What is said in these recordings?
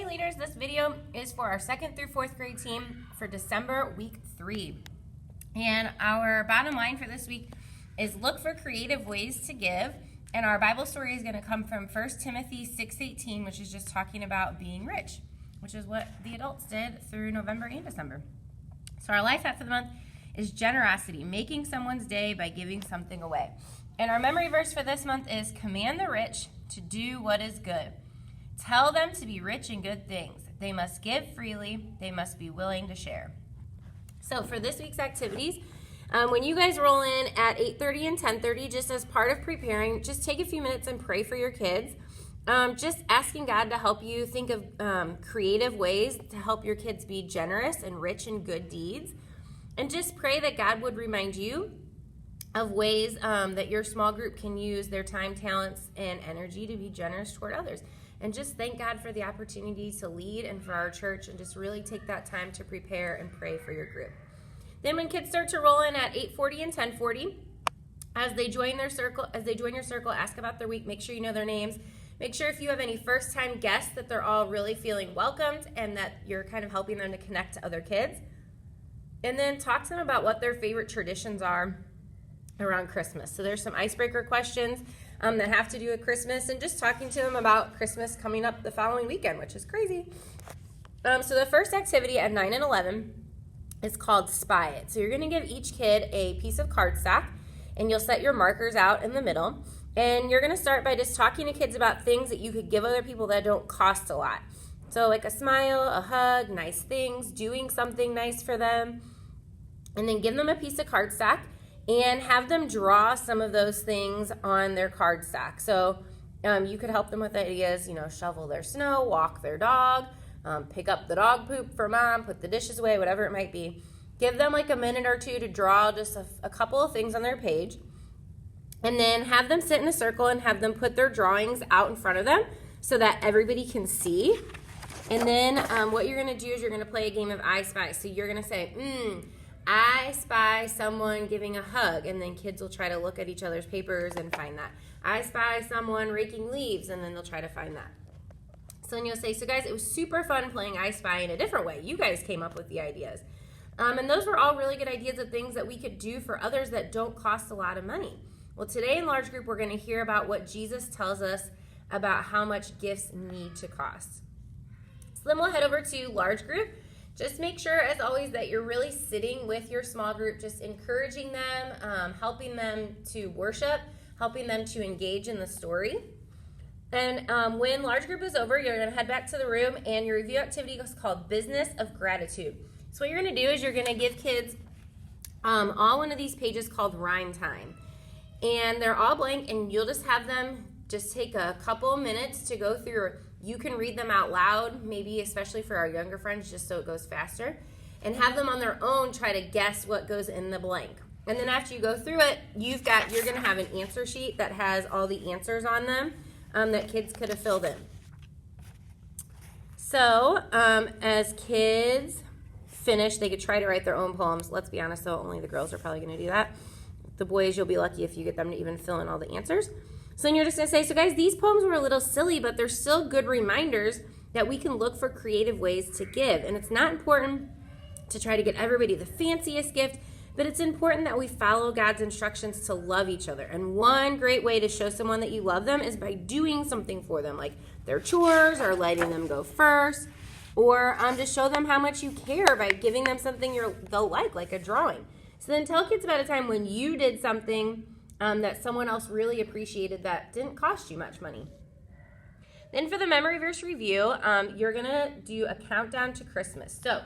morning, leaders. This video is for our 2nd through 4th grade team for December week 3. And our bottom line for this week is look for creative ways to give. And our Bible story is going to come from 1 Timothy 6:18, which is just talking about being rich, which is what the adults did through November and December. So our life hack for the month is generosity, making someone's day by giving something away. And our memory verse for this month is command the rich to do what is good. Tell them to be rich in good things. They must give freely. They must be willing to share. So for this week's activities, when you guys roll in at 8:30 and 10:30, just as part of preparing, just take a few minutes and pray for your kids. Just asking God to help you think of creative ways to help your kids be generous and rich in good deeds. And just pray that God would remind you of ways that your small group can use their time, talents, and energy to be generous toward others. And just thank God for the opportunity to lead and for our church, and just really take that time to prepare and pray for your group. Then when kids start to roll in at 8:40 and 10:40, as they join your circle, ask about their week, make sure you know their names. Make sure if you have any first-time guests that they're all really feeling welcomed and that you're kind of helping them to connect to other kids. And then talk to them about what their favorite traditions are around Christmas. So there's some icebreaker questions that have to do with Christmas, and just talking to them about Christmas coming up the following weekend, which is crazy. So the first activity at 9 and 11 is called Spy It. So you're going to give each kid a piece of cardstock, and you'll set your markers out in the middle. And you're going to start by just talking to kids about things that you could give other people that don't cost a lot. So like a smile, a hug, nice things, doing something nice for them. And then give them a piece of cardstock and have them draw some of those things on their cardstock. So you could help them with ideas, shovel their snow, walk their dog, pick up the dog poop for mom, put the dishes away, whatever it might be. Give them like a minute or two to draw just a couple of things on their page. And then have them sit in a circle and have them put their drawings out in front of them so that everybody can see. And then what you're going to do is you're going to play a game of I Spy. So you're going to say, I spy someone giving a hug, and then kids will try to look at each other's papers and find that. I spy someone raking leaves, and then they'll try to find that. So then you'll say, so guys, it was super fun playing I Spy in a different way. You guys came up with the ideas. And those were all really good ideas of things that we could do for others that don't cost a lot of money. Well, today in large group, we're going to hear about what Jesus tells us about how much gifts need to cost. So then we'll head over to large group. Just make sure, as always, that you're really sitting with your small group, just encouraging them, helping them to worship, helping them to engage in the story. And when large group is over, you're going to head back to the room, and your review activity is called Business of Gratitude. So what you're going to do is you're going to give kids all one of these pages called Rhyme Time. And they're all blank, and you'll just have them just take a couple minutes to go through. You can read them out loud, maybe especially for our younger friends, just so it goes faster. And have them on their own try to guess what goes in the blank. And then after you go through it, you're going to have an answer sheet that has all the answers on them that kids could have filled in. So as kids finish, they could try to write their own poems. Let's be honest, though, only the girls are probably going to do that. The boys, you'll be lucky if you get them to even fill in all the answers. So then you're just going to say, so guys, these poems were a little silly, but they're still good reminders that we can look for creative ways to give. And it's not important to try to get everybody the fanciest gift, but it's important that we follow God's instructions to love each other. And one great way to show someone that you love them is by doing something for them, like their chores or letting them go first, or just show them how much you care by giving them something they'll like a drawing. So then tell kids about a time when you did something that someone else really appreciated that didn't cost you much money. Then for the memory verse review, you're going to do a countdown to Christmas. So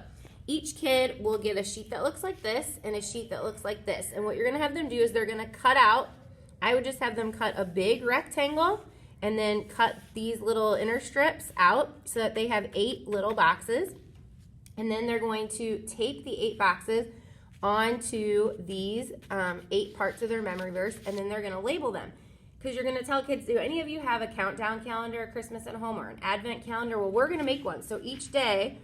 each kid will get a sheet that looks like this and a sheet that looks like this. And what you're going to have them do is they're going to cut out, I would just have them cut a big rectangle and then cut these little inner strips out so that they have 8 little boxes. And then they're going to tape the 8 boxes onto these 8 parts of their memory verse, and then they're going to label them. Because you're going to tell kids, do any of you have a countdown calendar at Christmas at home or an Advent calendar? Well, we're going to make one. So each day,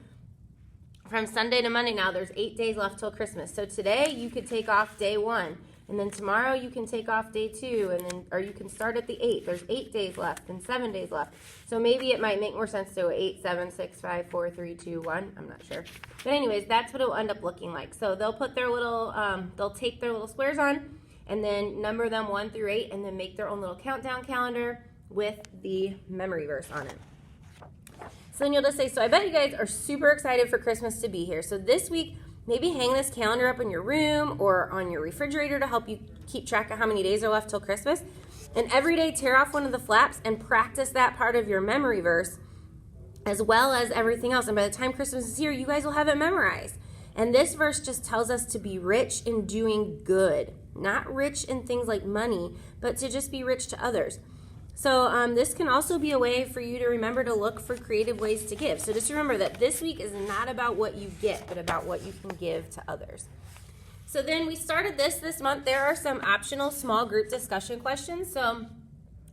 from Sunday to Monday now, there's 8 days left till Christmas. So today, you could take off day 1. And then tomorrow you can take off day 2, and then, or you can start at the 8th. There's 8 days left and 7 days left. So maybe it might make more sense to go 8, 7, 6, 5, 4, 3, 2, 1. I'm not sure. But anyways, that's what it will end up looking like. So they'll put their little, they'll take their little squares on and then number them 1 through 8 and then make their own little countdown calendar with the memory verse on it. So then you'll just say, so I bet you guys are super excited for Christmas to be here. So this week, maybe hang this calendar up in your room or on your refrigerator to help you keep track of how many days are left till Christmas. And every day, tear off one of the flaps and practice that part of your memory verse as well as everything else. And by the time Christmas is here, you guys will have it memorized. And this verse just tells us to be rich in doing good, not rich in things like money, but to just be rich to others. So this can also be a way for you to remember to look for creative ways to give. So just remember that this week is not about what you get, but about what you can give to others. So then we started this month. There are some optional small group discussion questions. So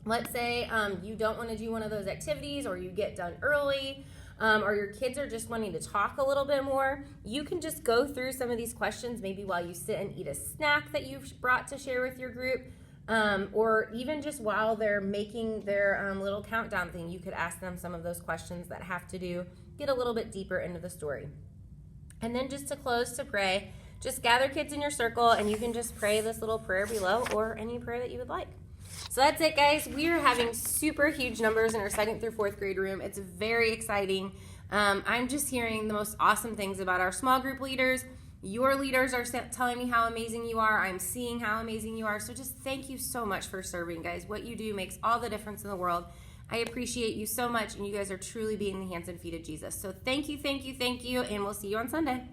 let's say you don't want to do one of those activities, or you get done early, or your kids are just wanting to talk a little bit more. You can just go through some of these questions maybe while you sit and eat a snack that you've brought to share with your group. Or even just while they're making their little countdown thing, you could ask them some of those questions that have to get a little bit deeper into the story. And then just to close, to pray, just gather kids in your circle and you can just pray this little prayer below or any prayer that you would like. So that's it, guys. We are having super huge numbers in our 2nd through 4th grade room. It's very exciting. I'm just hearing the most awesome things about our small group leaders. Your leaders are telling me how amazing you are. I'm seeing how amazing you are. So just thank you so much for serving, guys. What you do makes all the difference in the world. I appreciate you so much, and you guys are truly being the hands and feet of Jesus. So thank you, and we'll see you on Sunday.